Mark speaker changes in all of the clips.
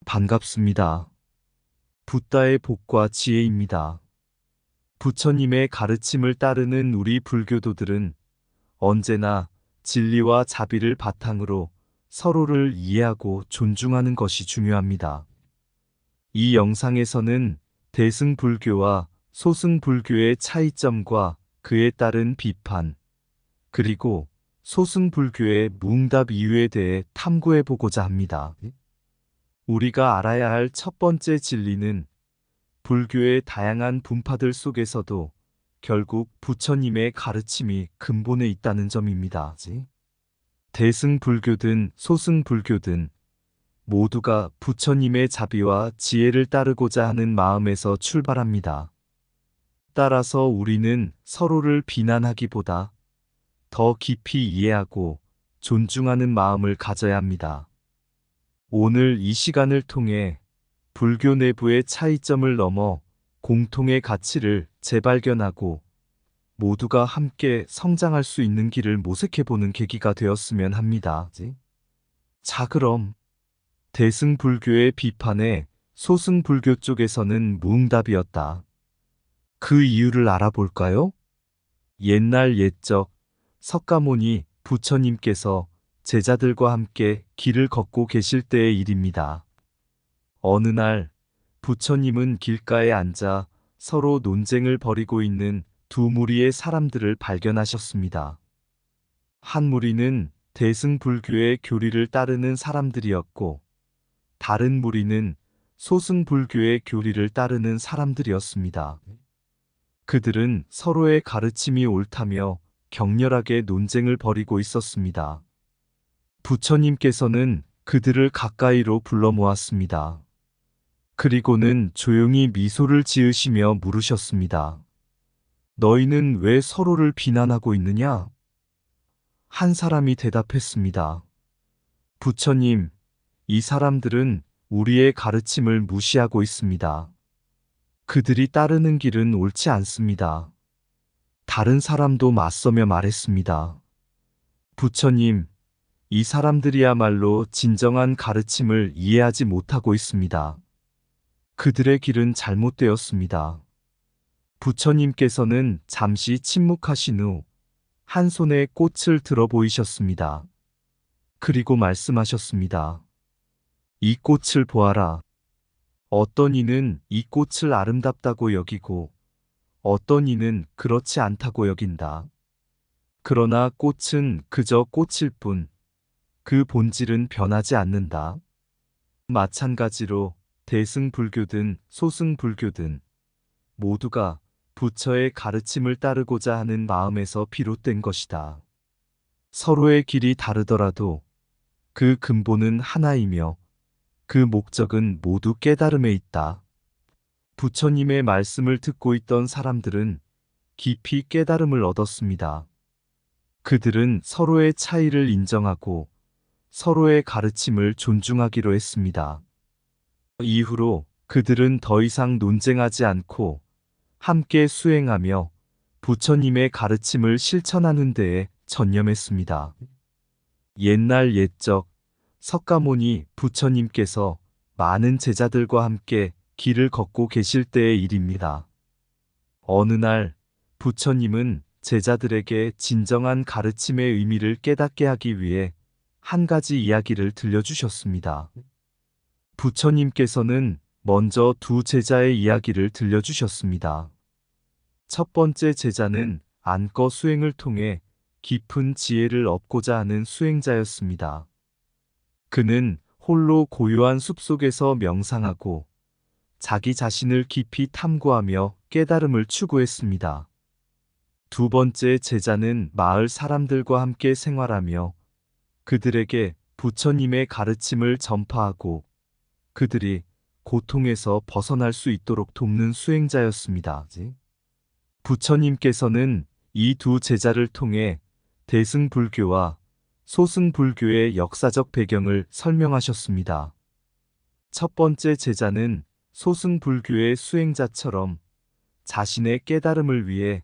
Speaker 1: 반갑습니다. 붓다의 복과 지혜입니다. 부처님의 가르침을 따르는 우리 불교도들은 언제나 진리와 자비를 바탕으로 서로를 이해하고 존중하는 것이 중요합니다. 이 영상에서는 대승불교와 소승불교의 차이점과 그에 따른 비판, 그리고 소승불교의 무응답 이유에 대해 탐구해 보고자 합니다. 우리가 알아야 할 첫 번째 진리는 불교의 다양한 분파들 속에서도 결국 부처님의 가르침이 근본에 있다는 점입니다. 대승불교든 소승불교든 모두가 부처님의 자비와 지혜를 따르고자 하는 마음에서 출발합니다. 따라서 우리는 서로를 비난하기보다 더 깊이 이해하고 존중하는 마음을 가져야 합니다. 오늘 이 시간을 통해 불교 내부의 차이점을 넘어 공통의 가치를 재발견하고 모두가 함께 성장할 수 있는 길을 모색해보는 계기가 되었으면 합니다. 자, 그럼 대승불교의 비판에 소승불교 쪽에서는 무응답이었다. 그 이유를 알아볼까요? 옛날 옛적 석가모니 부처님께서 제자들과 함께 길을 걷고 계실 때의 일입니다. 어느 날 부처님은 길가에 앉아 서로 논쟁을 벌이고 있는 두 무리의 사람들을 발견하셨습니다. 한 무리는 대승불교의 교리를 따르는 사람들이었고 다른 무리는 소승불교의 교리를 따르는 사람들이었습니다. 그들은 서로의 가르침이 옳다며 격렬하게 논쟁을 벌이고 있었습니다. 부처님께서는 그들을 가까이로 불러 모았습니다. 그리고는 조용히 미소를 지으시며 물으셨습니다. 너희는 왜 서로를 비난하고 있느냐? 한 사람이 대답했습니다. 부처님, 이 사람들은 우리의 가르침을 무시하고 있습니다. 그들이 따르는 길은 옳지 않습니다. 다른 사람도 맞서며 말했습니다. 부처님, 이 사람들이야말로 진정한 가르침을 이해하지 못하고 있습니다. 그들의 길은 잘못되었습니다. 부처님께서는 잠시 침묵하신 후 한 손에 꽃을 들어 보이셨습니다. 그리고 말씀하셨습니다. 이 꽃을 보아라. 어떤 이는 이 꽃을 아름답다고 여기고 어떤 이는 그렇지 않다고 여긴다. 그러나 꽃은 그저 꽃일 뿐, 그 본질은 변하지 않는다. 마찬가지로 대승불교든 소승불교든 모두가 부처의 가르침을 따르고자 하는 마음에서 비롯된 것이다. 서로의 길이 다르더라도 그 근본은 하나이며 그 목적은 모두 깨달음에 있다. 부처님의 말씀을 듣고 있던 사람들은 깊이 깨달음을 얻었습니다. 그들은 서로의 차이를 인정하고 서로의 가르침을 존중하기로 했습니다. 이후로 그들은 더 이상 논쟁하지 않고 함께 수행하며 부처님의 가르침을 실천하는 데에 전념했습니다. 옛날 옛적 석가모니 부처님께서 많은 제자들과 함께 길을 걷고 계실 때의 일입니다. 어느 날 부처님은 제자들에게 진정한 가르침의 의미를 깨닫게 하기 위해 한 가지 이야기를 들려주셨습니다. 부처님께서는 먼저 두 제자의 이야기를 들려주셨습니다. 첫 번째 제자는 안거 수행을 통해 깊은 지혜를 얻고자 하는 수행자였습니다. 그는 홀로 고요한 숲속에서 명상하고 자기 자신을 깊이 탐구하며 깨달음을 추구했습니다. 두 번째 제자는 마을 사람들과 함께 생활하며 그들에게 부처님의 가르침을 전파하고 그들이 고통에서 벗어날 수 있도록 돕는 수행자였습니다. 부처님께서는 이 두 제자를 통해 대승불교와 소승불교의 역사적 배경을 설명하셨습니다. 첫 번째 제자는 소승불교의 수행자처럼 자신의 깨달음을 위해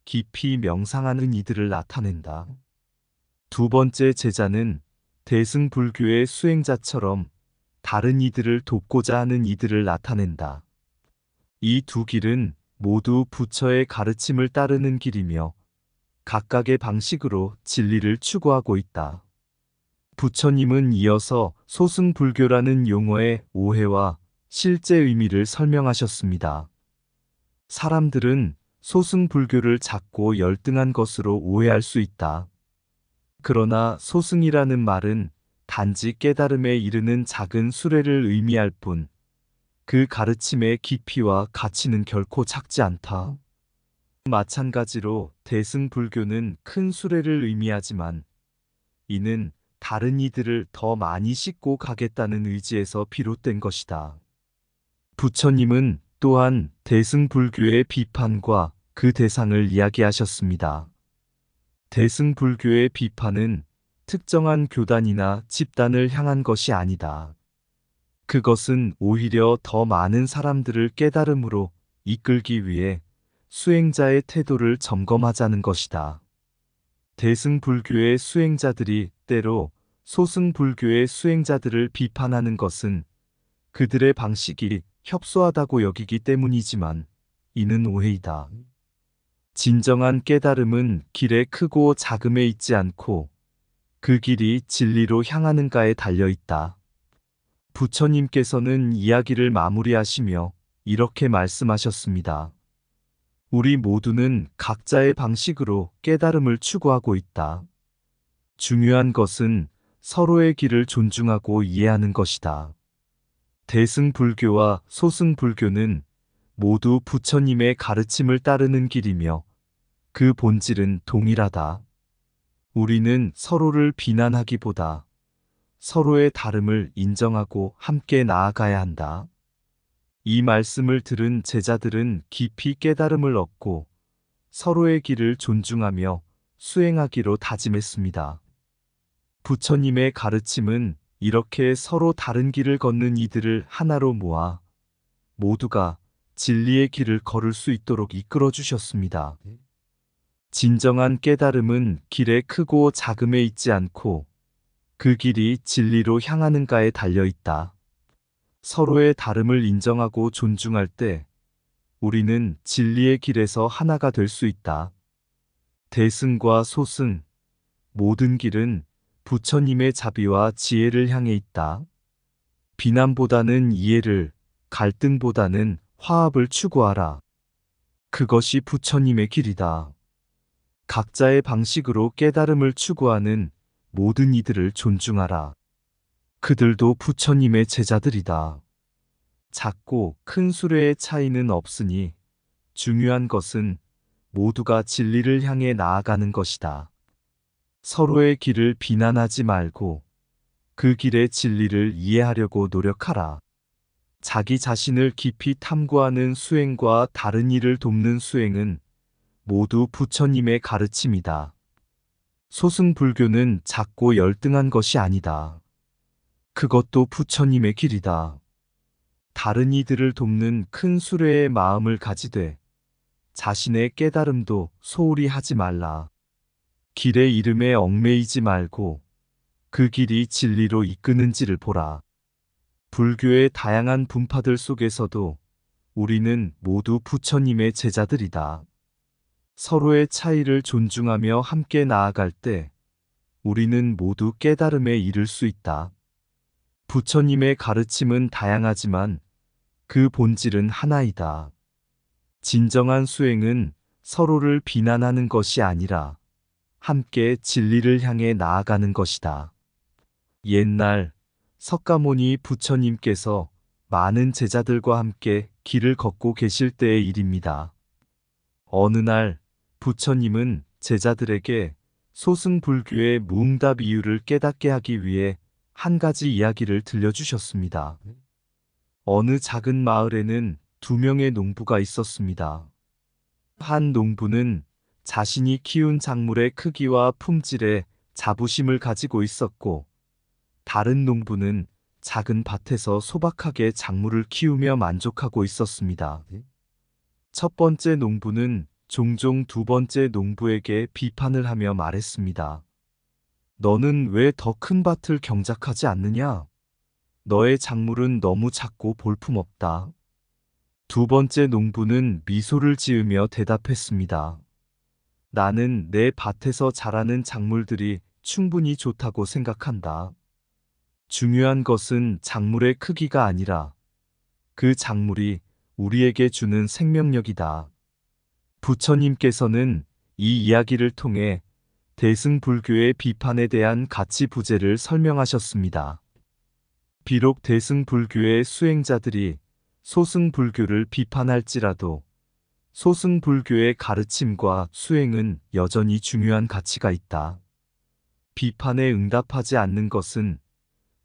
Speaker 1: 깊이 명상하는 이들을 나타낸다. 두 번째 제자는 대승불교의 수행자처럼 다른 이들을 돕고자 하는 이들을 나타낸다. 이 두 길은 모두 부처의 가르침을 따르는 길이며 각각의 방식으로 진리를 추구하고 있다. 부처님은 이어서 소승불교라는 용어의 오해와 실제 의미를 설명하셨습니다. 사람들은 소승불교를 작고 열등한 것으로 오해할 수 있다. 그러나 소승이라는 말은 단지 깨달음에 이르는 작은 수레를 의미할 뿐, 그 가르침의 깊이와 가치는 결코 작지 않다. 마찬가지로 대승불교는 큰 수레를 의미하지만, 이는 다른 이들을 더 많이 싣고 가겠다는 의지에서 비롯된 것이다. 부처님은 또한 대승불교의 비판과 그 대상을 이야기하셨습니다. 대승불교의 비판은 특정한 교단이나 집단을 향한 것이 아니다. 그것은 오히려 더 많은 사람들을 깨달음으로 이끌기 위해 수행자의 태도를 점검하자는 것이다. 대승불교의 수행자들이 때로 소승불교의 수행자들을 비판하는 것은 그들의 방식이 협소하다고 여기기 때문이지만 이는 오해이다. 진정한 깨달음은 길의 크고 작음에 있지 않고 그 길이 진리로 향하는가에 달려 있다. 부처님께서는 이야기를 마무리하시며 이렇게 말씀하셨습니다. 우리 모두는 각자의 방식으로 깨달음을 추구하고 있다. 중요한 것은 서로의 길을 존중하고 이해하는 것이다. 대승불교와 소승불교는 모두 부처님의 가르침을 따르는 길이며 그 본질은 동일하다. 우리는 서로를 비난하기보다 서로의 다름을 인정하고 함께 나아가야 한다. 이 말씀을 들은 제자들은 깊이 깨달음을 얻고 서로의 길을 존중하며 수행하기로 다짐했습니다. 부처님의 가르침은 이렇게 서로 다른 길을 걷는 이들을 하나로 모아 모두가 진리의 길을 걸을 수 있도록 이끌어 주셨습니다. 진정한 깨달음은 길의 크고 작음에 있지 않고 그 길이 진리로 향하는가에 달려 있다. 서로의 다름을 인정하고 존중할 때 우리는 진리의 길에서 하나가 될 수 있다. 대승과 소승, 모든 길은 부처님의 자비와 지혜를 향해 있다. 비난보다는 이해를, 갈등보다는 화합을 추구하라. 그것이 부처님의 길이다. 각자의 방식으로 깨달음을 추구하는 모든 이들을 존중하라. 그들도 부처님의 제자들이다. 작고 큰 수레의 차이는 없으니 중요한 것은 모두가 진리를 향해 나아가는 것이다. 서로의 길을 비난하지 말고 그 길의 진리를 이해하려고 노력하라. 자기 자신을 깊이 탐구하는 수행과 다른 이를 돕는 수행은 모두 부처님의 가르침이다. 소승불교는 작고 열등한 것이 아니다. 그것도 부처님의 길이다. 다른 이들을 돕는 큰 수레의 마음을 가지되 자신의 깨달음도 소홀히 하지 말라. 길의 이름에 얽매이지 말고 그 길이 진리로 이끄는지를 보라. 불교의 다양한 분파들 속에서도 우리는 모두 부처님의 제자들이다. 서로의 차이를 존중하며 함께 나아갈 때 우리는 모두 깨달음에 이를 수 있다. 부처님의 가르침은 다양하지만 그 본질은 하나이다. 진정한 수행은 서로를 비난하는 것이 아니라 함께 진리를 향해 나아가는 것이다. 옛날 석가모니 부처님께서 많은 제자들과 함께 길을 걷고 계실 때의 일입니다. 어느 날 부처님은 제자들에게 소승불교의 무응답 이유를 깨닫게 하기 위해 한 가지 이야기를 들려주셨습니다. 어느 작은 마을에는 두 명의 농부가 있었습니다. 한 농부는 자신이 키운 작물의 크기와 품질에 자부심을 가지고 있었고, 다른 농부는 작은 밭에서 소박하게 작물을 키우며 만족하고 있었습니다. 첫 번째 농부는 종종 두 번째 농부에게 비판을 하며 말했습니다. 너는 왜 더 큰 밭을 경작하지 않느냐? 너의 작물은 너무 작고 볼품없다. 두 번째 농부는 미소를 지으며 대답했습니다. 나는 내 밭에서 자라는 작물들이 충분히 좋다고 생각한다. 중요한 것은 작물의 크기가 아니라 그 작물이 우리에게 주는 생명력이다. 부처님께서는 이 이야기를 통해 대승불교의 비판에 대한 가치 부재를 설명하셨습니다. 비록 대승불교의 수행자들이 소승불교를 비판할지라도 소승불교의 가르침과 수행은 여전히 중요한 가치가 있다. 비판에 응답하지 않는 것은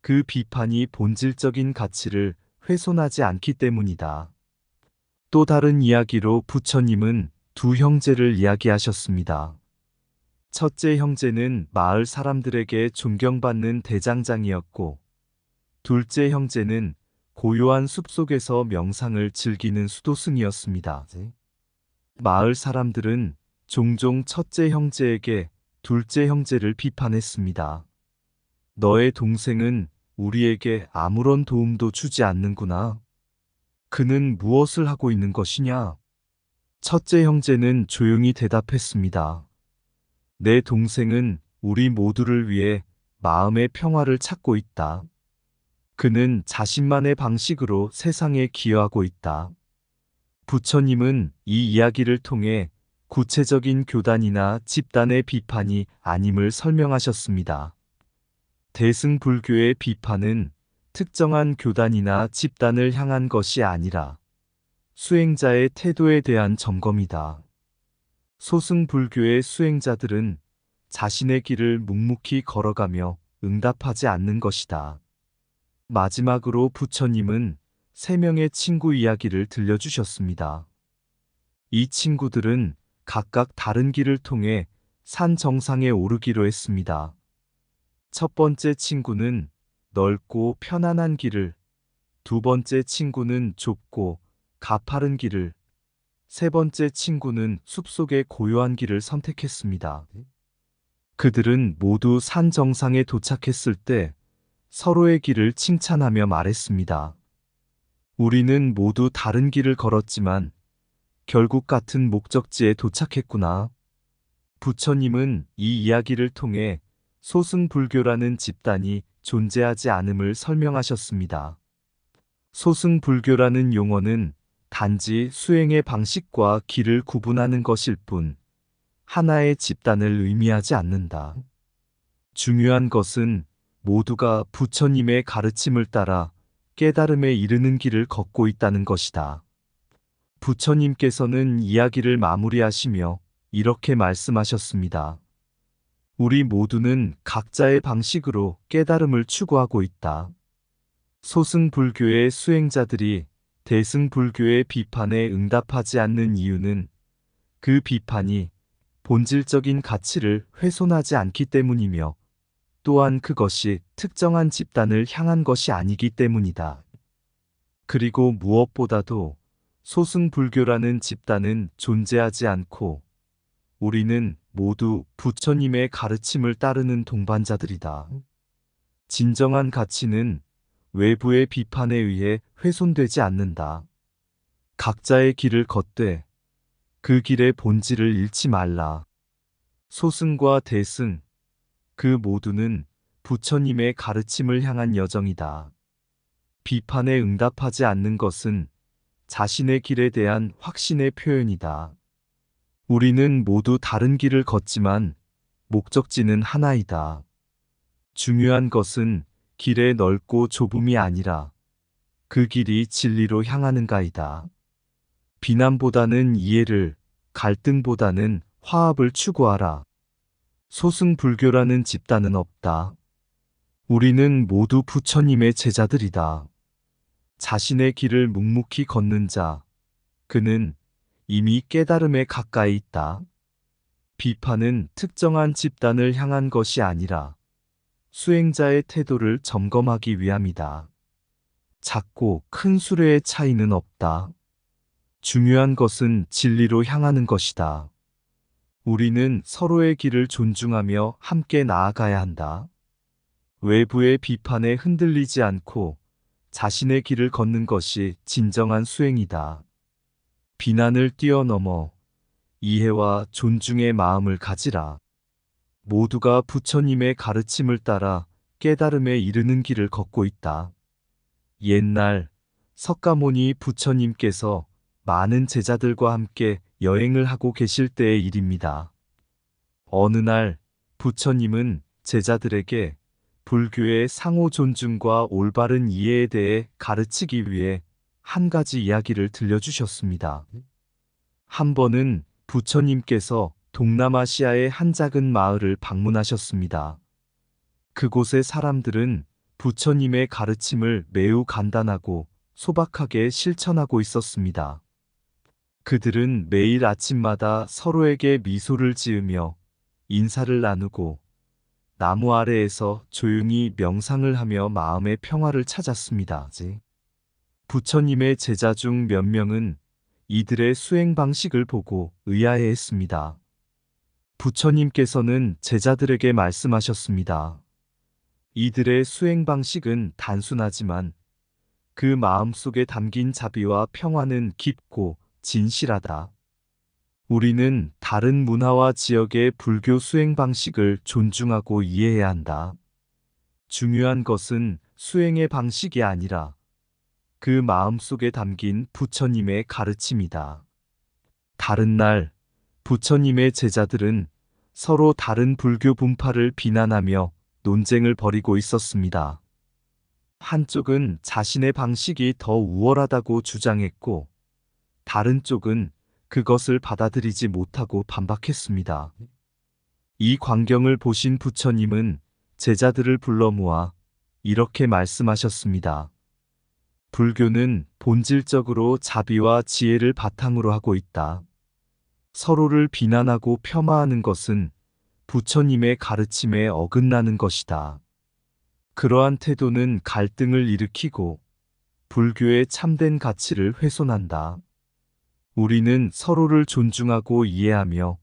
Speaker 1: 그 비판이 본질적인 가치를 훼손하지 않기 때문이다. 또 다른 이야기로 부처님은 두 형제를 이야기하셨습니다. 첫째 형제는 마을 사람들에게 존경받는 대장장이었고, 둘째 형제는 고요한 숲속에서 명상을 즐기는 수도승이었습니다. 마을 사람들은 종종 첫째 형제에게 둘째 형제를 비판했습니다. 너의 동생은 우리에게 아무런 도움도 주지 않는구나. 그는 무엇을 하고 있는 것이냐? 첫째 형제는 조용히 대답했습니다. 내 동생은 우리 모두를 위해 마음의 평화를 찾고 있다. 그는 자신만의 방식으로 세상에 기여하고 있다. 부처님은 이 이야기를 통해 구체적인 교단이나 집단의 비판이 아님을 설명하셨습니다. 대승불교의 비판은 특정한 교단이나 집단을 향한 것이 아니라 수행자의 태도에 대한 점검이다. 소승불교의 수행자들은 자신의 길을 묵묵히 걸어가며 응답하지 않는 것이다. 마지막으로 부처님은 세 명의 친구 이야기를 들려주셨습니다. 이 친구들은 각각 다른 길을 통해 산 정상에 오르기로 했습니다. 첫 번째 친구는 넓고 편안한 길을, 두 번째 친구는 좁고 가파른 길을, 세 번째 친구는 숲속의 고요한 길을 선택했습니다. 그들은 모두 산 정상에 도착했을 때 서로의 길을 칭찬하며 말했습니다. 우리는 모두 다른 길을 걸었지만 결국 같은 목적지에 도착했구나. 부처님은 이 이야기를 통해 소승불교라는 집단이 존재하지 않음을 설명하셨습니다. 소승불교라는 용어는 단지 수행의 방식과 길을 구분하는 것일 뿐 하나의 집단을 의미하지 않는다. 중요한 것은 모두가 부처님의 가르침을 따라 깨달음에 이르는 길을 걷고 있다는 것이다. 부처님께서는 이야기를 마무리하시며 이렇게 말씀하셨습니다. 우리 모두는 각자의 방식으로 깨달음을 추구하고 있다. 소승불교의 수행자들이 대승불교의 비판에 응답하지 않는 이유는 그 비판이 본질적인 가치를 훼손하지 않기 때문이며 또한 그것이 특정한 집단을 향한 것이 아니기 때문이다. 그리고 무엇보다도 소승불교라는 집단은 존재하지 않고 우리는 모두 부처님의 가르침을 따르는 동반자들이다. 진정한 가치는 외부의 비판에 의해 훼손되지 않는다. 각자의 길을 걷되 그 길의 본질을 잃지 말라. 소승과 대승, 그 모두는 부처님의 가르침을 향한 여정이다. 비판에 응답하지 않는 것은 자신의 길에 대한 확신의 표현이다. 우리는 모두 다른 길을 걷지만 목적지는 하나이다. 중요한 것은 길의 넓고 좁음이 아니라 그 길이 진리로 향하는가이다. 비난보다는 이해를, 갈등보다는 화합을 추구하라. 소승불교라는 집단은 없다. 우리는 모두 부처님의 제자들이다. 자신의 길을 묵묵히 걷는 자, 그는 이미 깨달음에 가까이 있다. 비판은 특정한 집단을 향한 것이 아니라 수행자의 태도를 점검하기 위함이다. 작고 큰 수레의 차이는 없다. 중요한 것은 진리로 향하는 것이다. 우리는 서로의 길을 존중하며 함께 나아가야 한다. 외부의 비판에 흔들리지 않고 자신의 길을 걷는 것이 진정한 수행이다. 비난을 뛰어넘어 이해와 존중의 마음을 가지라. 모두가 부처님의 가르침을 따라 깨달음에 이르는 길을 걷고 있다. 옛날 석가모니 부처님께서 많은 제자들과 함께 여행을 하고 계실 때의 일입니다. 어느 날 부처님은 제자들에게 불교의 상호 존중과 올바른 이해에 대해 가르치기 위해 한 가지 이야기를 들려주셨습니다. 한 번은 부처님께서 동남아시아의 한 작은 마을을 방문하셨습니다. 그곳의 사람들은 부처님의 가르침을 매우 간단하고 소박하게 실천하고 있었습니다. 그들은 매일 아침마다 서로에게 미소를 지으며 인사를 나누고 나무 아래에서 조용히 명상을 하며 마음의 평화를 찾았습니다. 부처님의 제자 중 몇 명은 이들의 수행 방식을 보고 의아해했습니다. 부처님께서는 제자들에게 말씀하셨습니다. 이들의 수행 방식은 단순하지만 그 마음 속에 담긴 자비와 평화는 깊고 진실하다. 우리는 다른 문화와 지역의 불교 수행 방식을 존중하고 이해해야 한다. 중요한 것은 수행의 방식이 아니라 그 마음 속에 담긴 부처님의 가르침이다. 다른 날, 부처님의 제자들은 서로 다른 불교 분파를 비난하며 논쟁을 벌이고 있었습니다. 한쪽은 자신의 방식이 더 우월하다고 주장했고, 다른 쪽은 그것을 받아들이지 못하고 반박했습니다. 이 광경을 보신 부처님은 제자들을 불러 모아 이렇게 말씀하셨습니다. 불교는 본질적으로 자비와 지혜를 바탕으로 하고 있다. 서로를 비난하고 폄하하는 것은 부처님의 가르침에 어긋나는 것이다. 그러한 태도는 갈등을 일으키고 불교의 참된 가치를 훼손한다. 우리는 서로를 존중하고 이해하며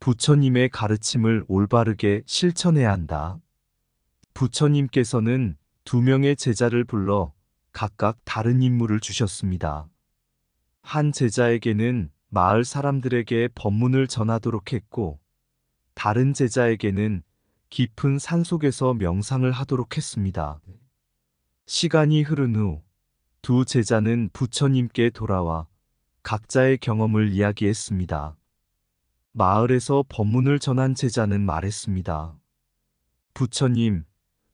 Speaker 1: 부처님의 가르침을 올바르게 실천해야 한다. 부처님께서는 두 명의 제자를 불러 각각 다른 임무를 주셨습니다. 한 제자에게는 마을 사람들에게 법문을 전하도록 했고, 다른 제자에게는 깊은 산속에서 명상을 하도록 했습니다. 시간이 흐른 후 두 제자는 부처님께 돌아와 각자의 경험을 이야기했습니다. 마을에서 법문을 전한 제자는 말했습니다. 부처님,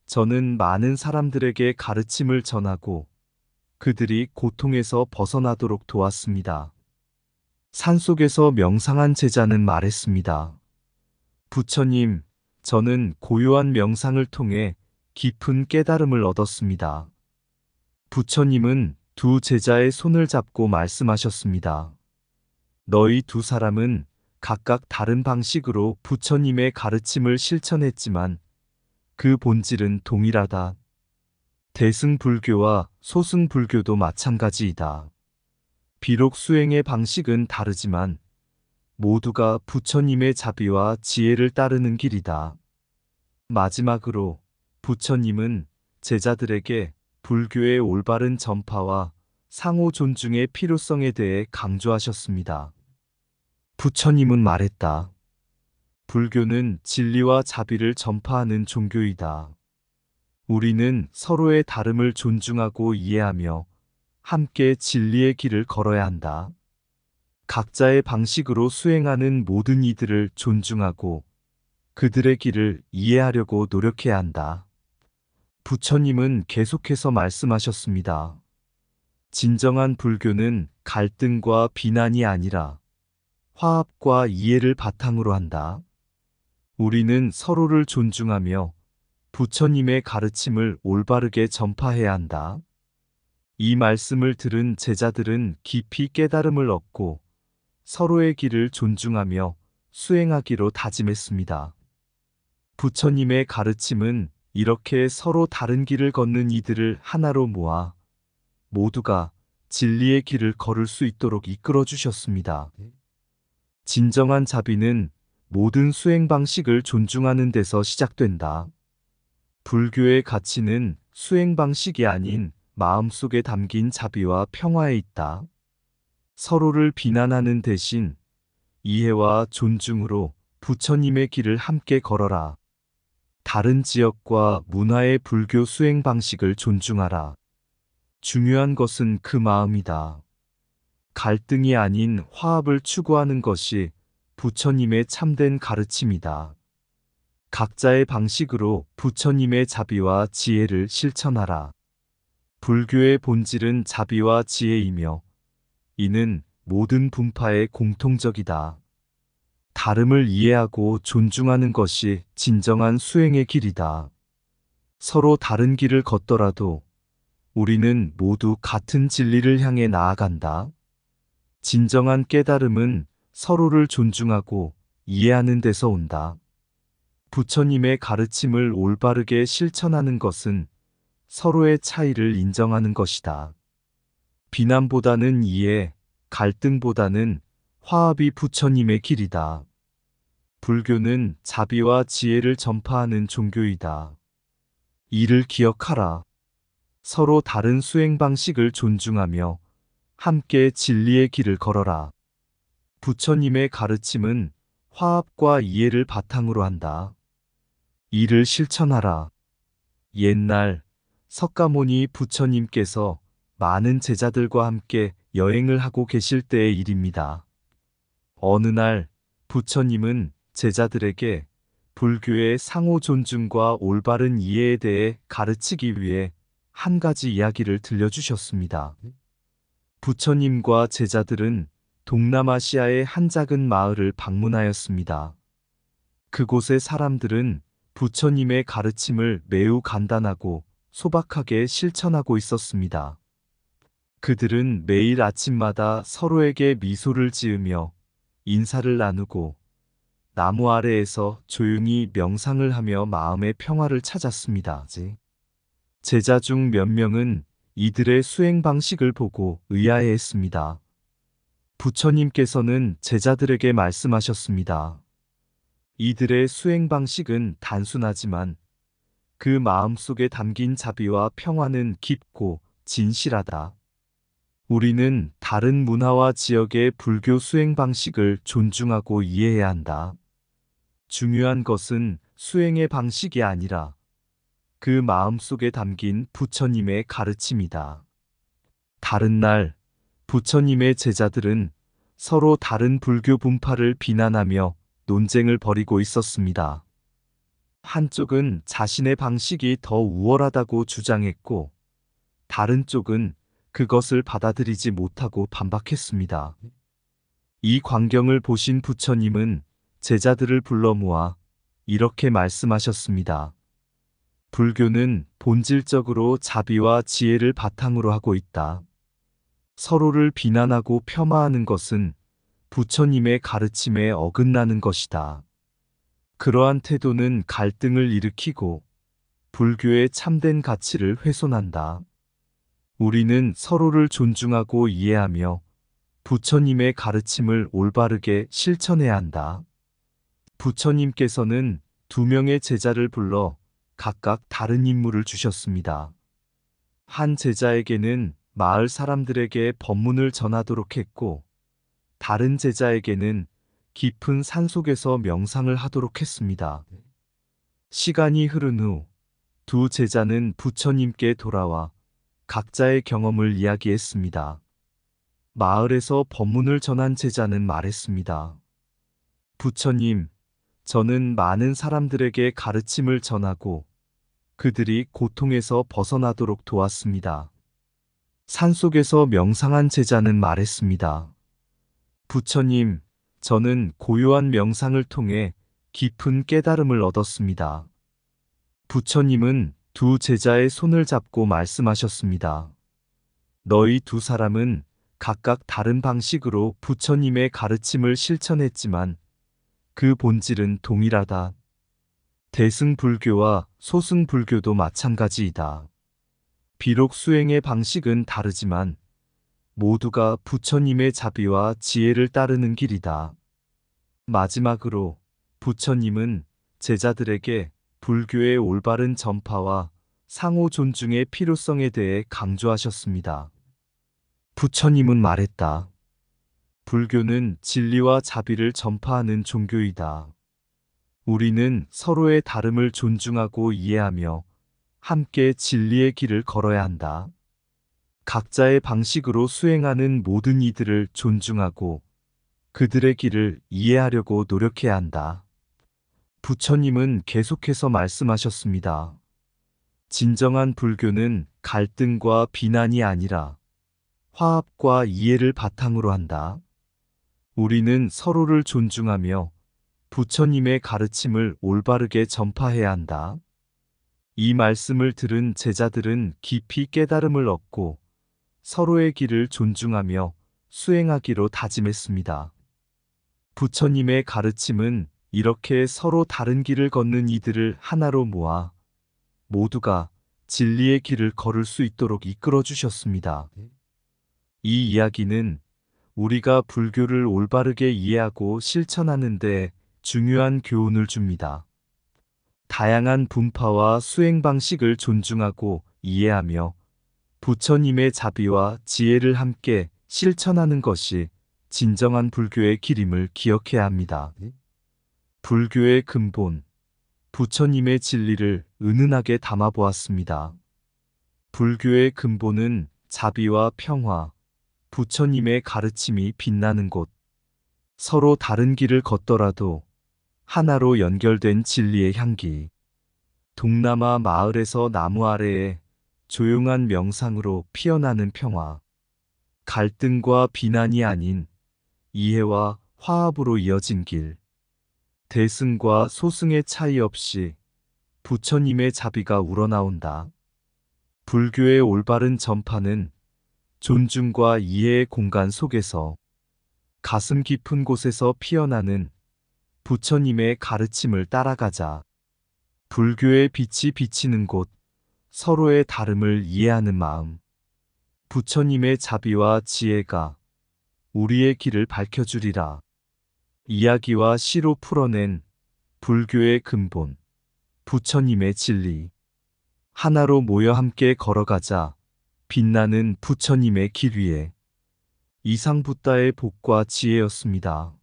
Speaker 1: 저는 많은 사람들에게 가르침을 전하고 그들이 고통에서 벗어나도록 도왔습니다. 산속에서 명상한 제자는 말했습니다. 부처님, 저는 고요한 명상을 통해 깊은 깨달음을 얻었습니다. 부처님은 두 제자의 손을 잡고 말씀하셨습니다. 너희 두 사람은 각각 다른 방식으로 부처님의 가르침을 실천했지만 그 본질은 동일하다. 대승불교와 소승불교도 마찬가지이다. 비록 수행의 방식은 다르지만 모두가 부처님의 자비와 지혜를 따르는 길이다. 마지막으로 부처님은 제자들에게 불교의 올바른 전파와 상호 존중의 필요성에 대해 강조하셨습니다. 부처님은 말했다. 불교는 진리와 자비를 전파하는 종교이다. 우리는 서로의 다름을 존중하고 이해하며 함께 진리의 길을 걸어야 한다. 각자의 방식으로 수행하는 모든 이들을 존중하고 그들의 길을 이해하려고 노력해야 한다. 부처님은 계속해서 말씀하셨습니다. 진정한 불교는 갈등과 비난이 아니라 화합과 이해를 바탕으로 한다. 우리는 서로를 존중하며 부처님의 가르침을 올바르게 전파해야 한다. 이 말씀을 들은 제자들은 깊이 깨달음을 얻고 서로의 길을 존중하며 수행하기로 다짐했습니다. 부처님의 가르침은 이렇게 서로 다른 길을 걷는 이들을 하나로 모아 모두가 진리의 길을 걸을 수 있도록 이끌어 주셨습니다. 진정한 자비는 모든 수행 방식을 존중하는 데서 시작된다. 불교의 가치는 수행 방식이 아닌 마음속에 담긴 자비와 평화에 있다. 서로를 비난하는 대신 이해와 존중으로 부처님의 길을 함께 걸어라. 다른 지역과 문화의 불교 수행 방식을 존중하라. 중요한 것은 그 마음이다. 갈등이 아닌 화합을 추구하는 것이 부처님의 참된 가르침이다. 각자의 방식으로 부처님의 자비와 지혜를 실천하라. 불교의 본질은 자비와 지혜이며 이는 모든 분파의 공통적이다. 다름을 이해하고 존중하는 것이 진정한 수행의 길이다. 서로 다른 길을 걷더라도 우리는 모두 같은 진리를 향해 나아간다. 진정한 깨달음은 서로를 존중하고 이해하는 데서 온다. 부처님의 가르침을 올바르게 실천하는 것은 서로의 차이를 인정하는 것이다. 비난보다는 이해, 갈등보다는 화합이 부처님의 길이다. 불교는 자비와 지혜를 전파하는 종교이다. 이를 기억하라. 서로 다른 수행 방식을 존중하며 함께 진리의 길을 걸어라. 부처님의 가르침은 화합과 이해를 바탕으로 한다. 이를 실천하라. 옛날 석가모니 부처님께서 많은 제자들과 함께 여행을 하고 계실 때의 일입니다. 어느 날 부처님은 제자들에게 불교의 상호 존중과 올바른 이해에 대해 가르치기 위해 한 가지 이야기를 들려주셨습니다. 부처님과 제자들은 동남아시아의 한 작은 마을을 방문하였습니다. 그곳의 사람들은 부처님의 가르침을 매우 간단하고 소박하게 실천하고 있었습니다. 그들은 매일 아침마다 서로에게 미소를 지으며 인사를 나누고 나무 아래에서 조용히 명상을 하며 마음의 평화를 찾았습니다. 제자 중 몇 명은 이들의 수행 방식을 보고 의아해했습니다. 부처님께서는 제자들에게 말씀하셨습니다. 이들의 수행 방식은 단순하지만 그 마음 속에 담긴 자비와 평화는 깊고 진실하다. 우리는 다른 문화와 지역의 불교 수행 방식을 존중하고 이해해야 한다. 중요한 것은 수행의 방식이 아니라 그 마음 속에 담긴 부처님의 가르침이다. 다른 날, 부처님의 제자들은 서로 다른 불교 분파를 비난하며 논쟁을 벌이고 있었습니다. 한쪽은 자신의 방식이 더 우월하다고 주장했고, 다른 쪽은 그것을 받아들이지 못하고 반박했습니다. 이 광경을 보신 부처님은 제자들을 불러 모아 이렇게 말씀하셨습니다. 불교는 본질적으로 자비와 지혜를 바탕으로 하고 있다. 서로를 비난하고 폄하하는 것은 부처님의 가르침에 어긋나는 것이다. 그러한 태도는 갈등을 일으키고 불교의 참된 가치를 훼손한다. 우리는 서로를 존중하고 이해하며 부처님의 가르침을 올바르게 실천해야 한다. 부처님께서는 2명의 제자를 불러 각각 다른 임무를 주셨습니다. 한 제자에게는 마을 사람들에게 법문을 전하도록 했고, 다른 제자에게는 깊은 산속에서 명상을 하도록 했습니다. 시간이 흐른 후, 2 제자는 부처님께 돌아와 각자의 경험을 이야기했습니다. 마을에서 법문을 전한 제자는 말했습니다. 부처님, 저는 많은 사람들에게 가르침을 전하고 그들이 고통에서 벗어나도록 도왔습니다. 산속에서 명상한 제자는 말했습니다. 부처님, 저는 고요한 명상을 통해 깊은 깨달음을 얻었습니다. 부처님은 2 제자의 손을 잡고 말씀하셨습니다. 너희 2 사람은 각각 다른 방식으로 부처님의 가르침을 실천했지만 그 본질은 동일하다. 대승불교와 소승불교도 마찬가지이다. 비록 수행의 방식은 다르지만 모두가 부처님의 자비와 지혜를 따르는 길이다. 마지막으로 부처님은 제자들에게 불교의 올바른 전파와 상호 존중의 필요성에 대해 강조하셨습니다. 부처님은 말했다. 불교는 진리와 자비를 전파하는 종교이다. 우리는 서로의 다름을 존중하고 이해하며 함께 진리의 길을 걸어야 한다. 각자의 방식으로 수행하는 모든 이들을 존중하고 그들의 길을 이해하려고 노력해야 한다. 부처님은 계속해서 말씀하셨습니다. 진정한 불교는 갈등과 비난이 아니라 화합과 이해를 바탕으로 한다. 우리는 서로를 존중하며 부처님의 가르침을 올바르게 전파해야 한다. 이 말씀을 들은 제자들은 깊이 깨달음을 얻고 서로의 길을 존중하며 수행하기로 다짐했습니다. 부처님의 가르침은 이렇게 서로 다른 길을 걷는 이들을 하나로 모아 모두가 진리의 길을 걸을 수 있도록 이끌어 주셨습니다. 이 이야기는 우리가 불교를 올바르게 이해하고 실천하는 데 중요한 교훈을 줍니다. 다양한 분파와 수행 방식을 존중하고 이해하며 부처님의 자비와 지혜를 함께 실천하는 것이 진정한 불교의 길임을 기억해야 합니다. 불교의 근본, 부처님의 진리를 은은하게 담아보았습니다. 불교의 근본은 자비와 평화, 부처님의 가르침이 빛나는 곳, 서로 다른 길을 걷더라도 하나로 연결된 진리의 향기. 동남아 마을에서 나무 아래에 조용한 명상으로 피어나는 평화. 갈등과 비난이 아닌 이해와 화합으로 이어진 길. 대승과 소승의 차이 없이 부처님의 자비가 우러나온다. 불교의 올바른 전파는 존중과 이해의 공간 속에서 가슴 깊은 곳에서 피어나는 부처님의 가르침을 따라가자. 불교의 빛이 비치는 곳, 서로의 다름을 이해하는 마음. 부처님의 자비와 지혜가 우리의 길을 밝혀주리라. 이야기와 시로 풀어낸 불교의 근본, 부처님의 진리. 하나로 모여 함께 걸어가자. 빛나는 부처님의 길 위에. 이상 붓다의 복과 지혜였습니다.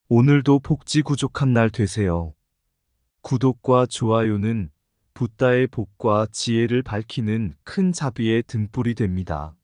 Speaker 1: 오늘도 복지구족한 날 되세요. 구독과 좋아요는 붓다의 복과 지혜를 밝히는 큰 자비의 등불이 됩니다.